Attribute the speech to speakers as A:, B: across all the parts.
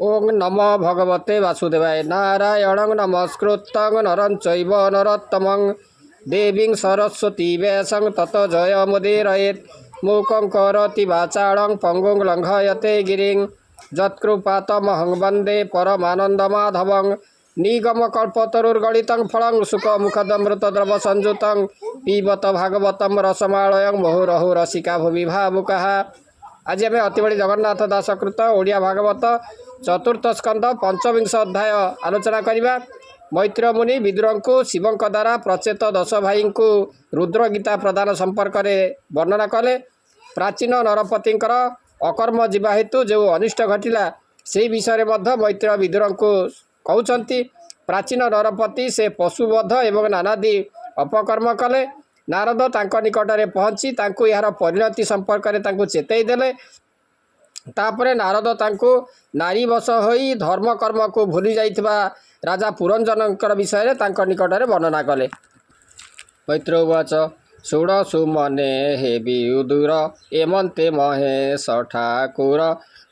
A: ओं नमो भगवते वासुदेवाय। नारायणं नमस्कृतं नरं चैव नरोत्तमं देवीं सरस्वती व्यासं ततो जयमुदीरयेत्। मूकं करोति वाचालं पङ्गुं लङ्घयते गिरिं यत्कृपातमहं वन्दे परमानन्दमाधवं। निगमकल्पतरुर्गलितं फलं सुखमुखदमृतद्रवसंयुतं पिबत भागवतं रसमालयं मुहुरहुः रसिका भुवि भावुकाः। आज आम अतिबड़ी जगन्नाथ दासकृत ओडिया भागवत चतुर्थ स्कंद पंचविंश अध्याय आलोचना करवा। मैत्र मुनि विदुर को शिवों द्वारा प्रचेत 10 भाई को रुद्र गीता प्रदान संपर्क में वर्णना कले। प्राचीन नरपति अकर्म जीवा हेतु जो अनिष्ट घटिला से विषय में मैत्र विदुर को कहते। प्राचीन नरपति से पशुवध एवं नानादि अपकर्म कले। नारद तांको निकटरे पहुँची तांको यार परिणति संपर्क में चेतई देले। तापरे नारद तांको नारी वश होई धर्म कर्म को भूली जाइथिबा राजा पुरंजन विषय तांको निकटरे वर्णना कले। मैत्र उवाच शुण सुमने हे विदुर एमंते महेश ठाकुर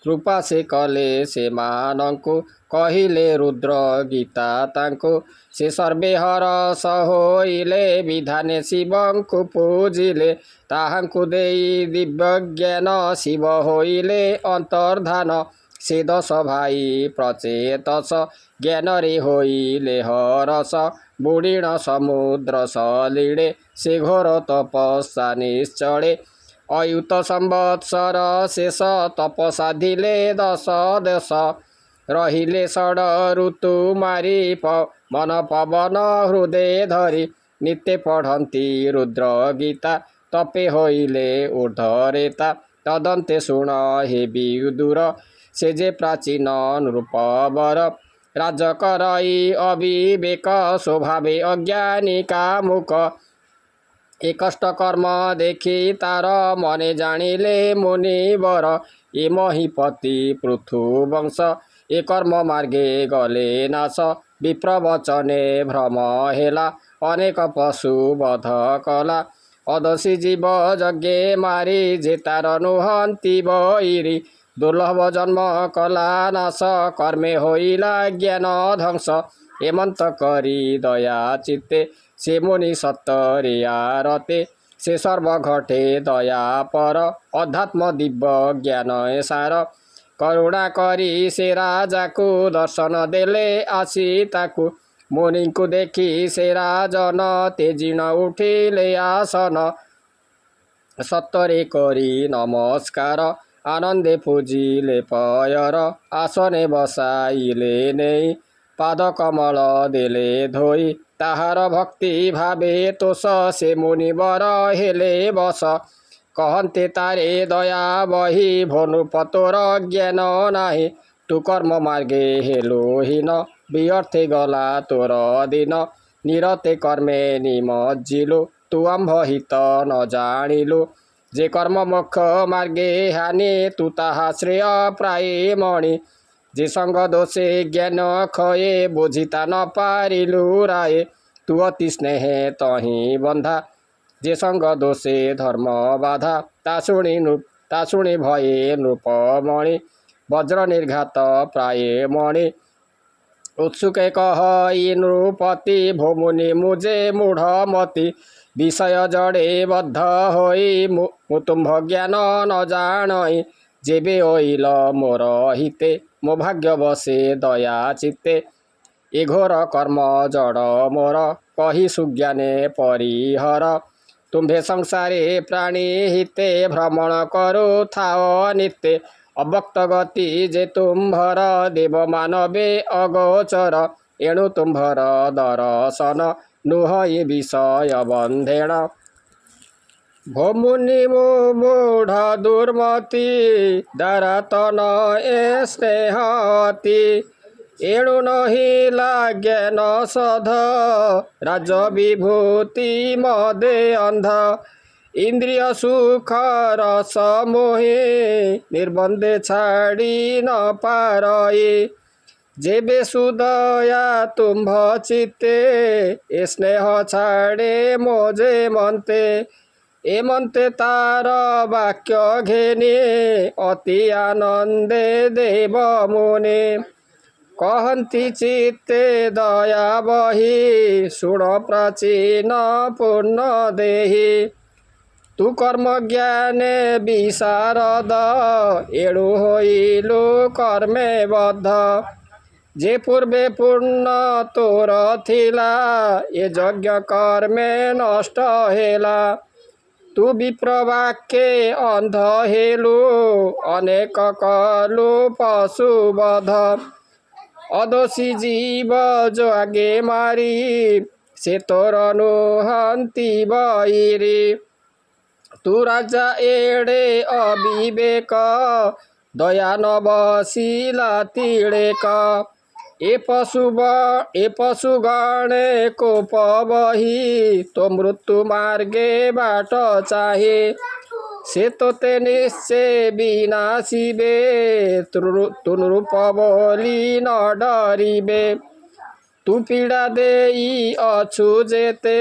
A: कृपा से कले से मानंकु कहिले रुद्र गीता तांको से सर्वे हरस होइले विधाने शिवंकु पूजिले ताहांकु देई दिव्य ज्ञान शिव होइले अंतर्धान से 10 भाई प्रचेतस ज्ञान रे होइले हरस बुढ़ीण समुद्र सलीड़े से घोर तपस्या निश्चले अयुत संवत्सर शेष तप साधिले 10 देश रहिले षड ऋतु मारी मन पवन हृदय धरी नित्य पढ़ती रुद्र गीता तपे होइले ऊर्धरेता तदंते शुण हे विदुर से जे प्राचीन नृपवर राजकरई अविवेक स्वभावे अज्ञानी कामुक ए कष्ट कर्म देखी तार मने जानिले मुनिवर ए महीपति पृथु वंश ए कर्म मार्गे गले नाश विप्रवचने भ्रम हेला अनेक पशु वध कला अदसी जीव यज्ञे मारी जे तार नुहंती बईरी दुर्लभ जन्म कला नाश कर्मे होइला ज्ञान ध्वंस एमंत करी दया चित्ते से मुनि सत्तरे आरते से सर्व घटे दया पर अध्यात्म दिव्य ज्ञान सार करुणा करी से राजा को दर्शन देले आसी ताकू मुनि को देखी से राजन तेजिन उठिले आसन सत्तरे करी नमस्कार आनंदे पूजिले पयर आसने बसाइले नहीं पाद कमल देले धोई ताहार भक्ति भावे तोष से मुनिवर हेले बस कहते तारे दया बही भनुपतोर ज्ञान नाही तु कर्म मार्गे हेलोहीन व्यर्थे गला तोर दिन निरते कर्मे निमज्जिलु तु आम्भ हित न जानिलु जे कर्म मोक्ष मार्गे हानि तु ताहा श्रेय प्राय मणि जे संग दोषे ज्ञान खये बुझिता न पारिलु राये तु अति स्नेहे तही बंधा जे संग दोषे धर्म बाधा ता शुणी भये नृपमणि वज्र निर्घात प्राय मणि उत्सुके कहई नृपति भोमुनि मुझे मूढ़मति विषय जड़े बद्ध होई मुतुम्भ ज्ञान न जानई जेबे ओइल मोर हिते मो भाग्य बसे दया चित्ते ए घोर कर्म जड़ मोर कही सुज्ञाने परिहर तुम्भे संसारे प्राणी हिते भ्रमण करो थाओ नित्य अभक्त गति जे तुम्भर देव मानवे अगोचर एणु तुम्भर दर्शन नुहई विषय बंधेण भोमुनि मूढ़ दुर्मति दरतन ए स्नेहति एणु नही लागे न सध राज विभूति मदे अंध इंद्रिय सुख रस मोहे निर्बंधे छाड़ी न पारई जेबे सुदया तुम्भ चित्ते ए स्नेह छाड़े मोजे मनते एमन्ते तार वाक्य घेने अति आनंदे देव मुनि कहन्ति चित्ते दया बही शुण प्राचीन पूर्ण देहि तू कर्म ज्ञाने विशारद एणु होइलु कर्मे बद्ध जे पूर्वे पूर्ण तोर थिला ए यज्ञ कर्मे नष्ट हेला तू विप्रवाक्ये अंध हेलु अनेक कलु पशुवध अदोषी जीव जो आगे मारी से तोर नुहंती बहिरी तू राजा एड़े अविवेक दया न बसिला तिड़ेक ए पशुगणे कोप बही तो मृत्यु मार्गे बाट चाहे से तोते निश्चय विनाशिबे तु नृप बोली न डरिबे तू पीड़ा देई अछु जेते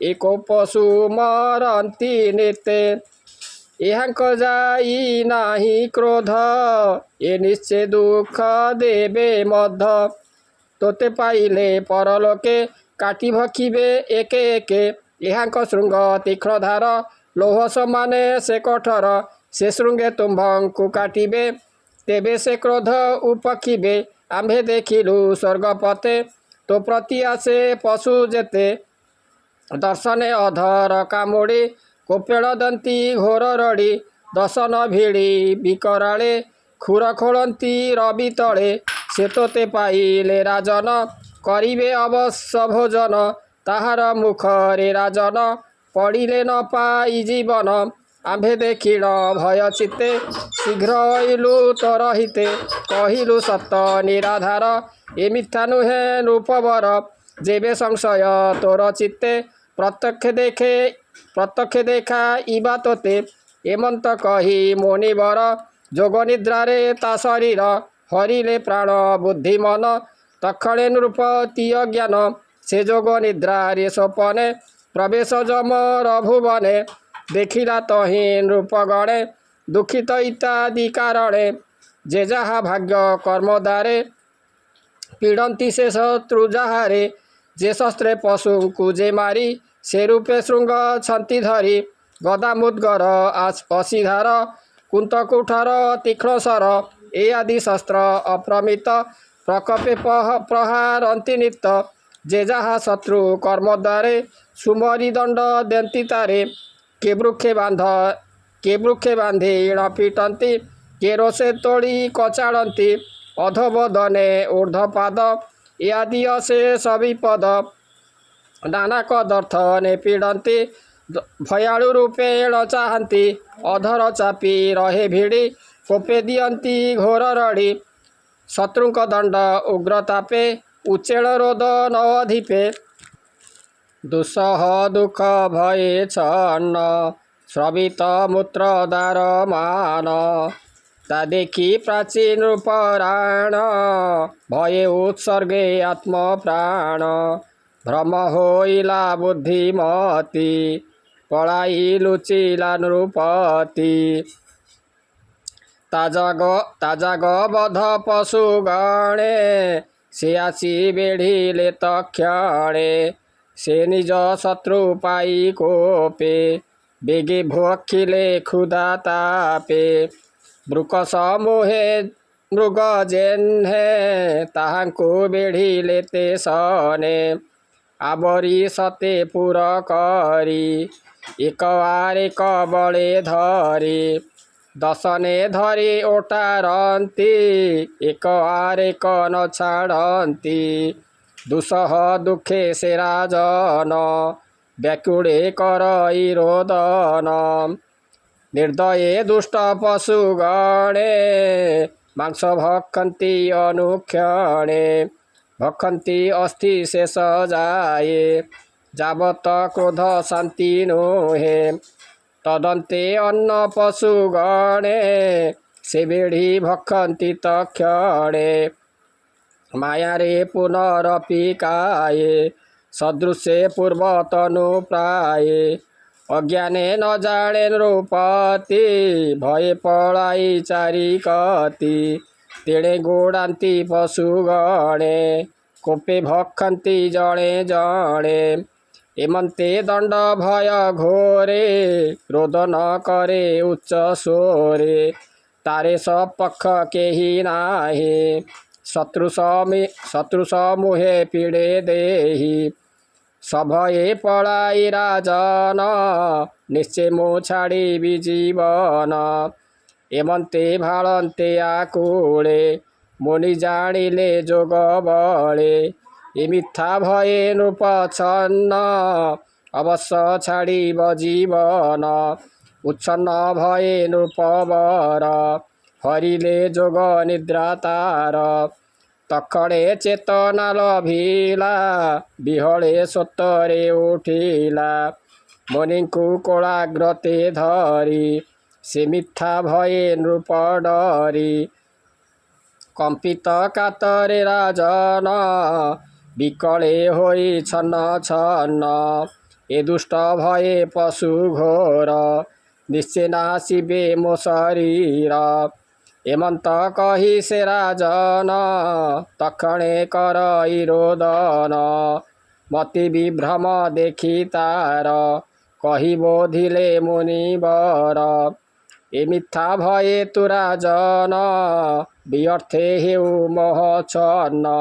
A: एको पशु मरंती निते एहांक जाई नाही क्रोध ए निश्चय दुख देबे मध तोते पाइले परलोके काटी भक्षिबे एके एके एहांक श्रृंग तीक्ष्ण धार लोह समाने से कठोर से श्रृंगे तुम्भंकु काटिबे तेबे से क्रोध उपखिबे आम्भे देखिलु स्वर्गपते तो प्रति आसे पशु जेते दर्शने अधर कामुड़ी कोपेण दंती घोर रड़ी दशन भिड़ी विकराले खुर खोलती रवि तले से तोते पाइले राजन करिबे अवश्य भोजन ताहार मुखरे राजन पड़िले न पाई जीवन आम्भे देखिल भय चित्ते शीघ्र अइलु तोर हिते कहिलु सत निराधार ए मिथ्या नुहे नृपवर जेबे संशय तोर चित्ते प्रत्यक्ष देखा इबा तोते एमंत कही मुनिवर जोग निद्रारे ता शरीर हरिले प्राण बुद्धि मन तक्षणे नृपतीय ज्ञान से जोग निद्रारे स्वपने प्रवेश जमर भुवने देखिला तहि नृपगणे दुखित इत्यादि कारणे जे जहा भाग्य कर्मदारे पीड़ंती से शत्रु जहारे जे शस्त्रे पशु को जे मारी से रूपे श्रृंग छंती धरी गदा मुद्गर असीधार कुंतकुठार तीक्ष्ण सर ए आदि शस्त्र अप्रमित प्रकपे प्रहारंती नित्त जे जहा शत्रु कर्म द्वारे सुमरी दंड देंती तारे के वृक्षे बांधे ईण पीटंती के रोषे तोड़ी कचाड़ती अधोबदने ऊर्ध्वपाद ए आदि अशेष विपद नाना कदर्थ ने पीड़ंती भयालु रूपेण चाहती अधर चापी रहे भिड़ी कोपे दियंती घोर रड़ी शत्रुंक दंड उग्रतापे उच्चेण रोद न अधिपे दुस्सह दुख भये छन्न श्रवित मूत्र दार मान ता देखी प्राचीन रूपराण भये उत्सर्गे आत्म प्राण भ्रम होइला बुद्धिमती पलाई लुचिला नृपति ताजाग बध पशु गणे से आसी बेढ़िले तक्षणे से निज शत्रु पाई कोपे बेगे भोखिले क्षुधा तापे मृक समूहे मृग जेन्हे ताहांकु बेढ़िले ते सने आवरी सते पुर करी एक आर एक बड़े धरी दशने धरी ओटारती एक आर एक न छाड़ती दुसह दुखे से राजन व्याकुळे करई रोदन निर्दये दुष्ट पशु गणे मांस भक्षन्ति अनुक्षणे भक्षन्ति अस्थि शेष जाये जावत क्रोध शांति नोहे तदन्ते अन्न पशु गणे से बेढ़ी भक्षन्ति तक्षणे मायारे पुनरपि काये सदृशे पूर्वतनु प्राये अज्ञाने न जाने नृपति भए पलाई चारी कति तेणे गोडान्ती पशुगणे कोपे भक्षन्ति जणे जणे एमन्ते दण्ड भय घोरे क्रोध न करे उच्च स्वरे तारे सपक्ष केही नाही शत्रु समूहे पीडे देही सभये पळाई राजन निश्चय मो छाडिबि जीवन एमन्ते भाळन्ते आकुळे मुनि जाणिले जोग बळे ए मिथ्या भए नृपछन्न अवश्य छाडिब जीवन उच्छन्न भए नृपवर हरिले जोग निद्रा तार तखणे चेतना लभिला बिहळे सत्तरे उठिला मुनिଙ୍କୁ कोलाग्रते धरी से मिथ्या भए नृप डरी कंपित कातरे राजन विकले होई छन्न छन्न ए दुष्ट भए पशु घोर निश्चय नासिबे मो शरीर एमंत कही से राजन तखणे करई रोदन मति विभ्रम देखि तार कही बोधिले मुनिवर ए मिथ्या भए तु राजन व्यर्थे हेउ मोह छन्न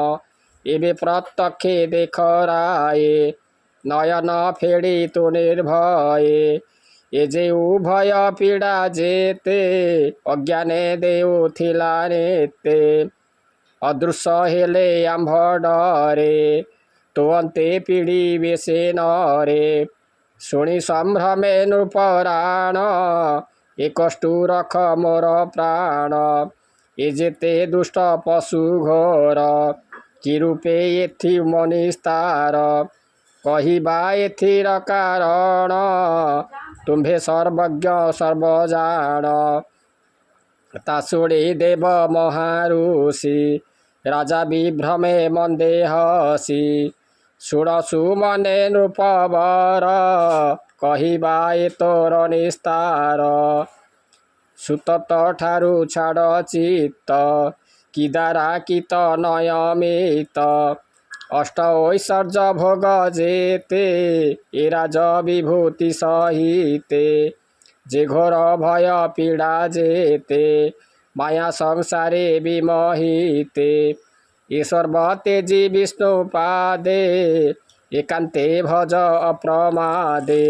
A: एबे प्रत्यक्षे देखराए नयन फेडी तु निर्भये ए जे उभय पीड़ा जेते अज्ञाने देउथिला नेते अदृश्य हेले आम्भ डरे तो अन्ते पीड़ी बेसे नरे शुणी संभ्रमे नृपराण ए कष्टु रख मोर प्राण ए जेते दुष्ट पशु घोर कि रूपे एथि मनिस्तार कहिबा एथिर कारण तुम्भे सर्वज्ञ सर्वजाण ता शुणी देव महारुषि राजा विभ्रमे मन्दे हसी शुण सुमने नृपवर कहिबा ए तोर निस्तार सुतत ठारु छाड़ चित्त किदारा कित नयमित अष्ट ऐश्वर्य भोग जेते ए राज विभूति सहिते जे घोर भय पीड़ा जेते माया संसारे विमोहिते ए सर्वतेजी विष्णु पादे एकान्ते भज अप्रमादे।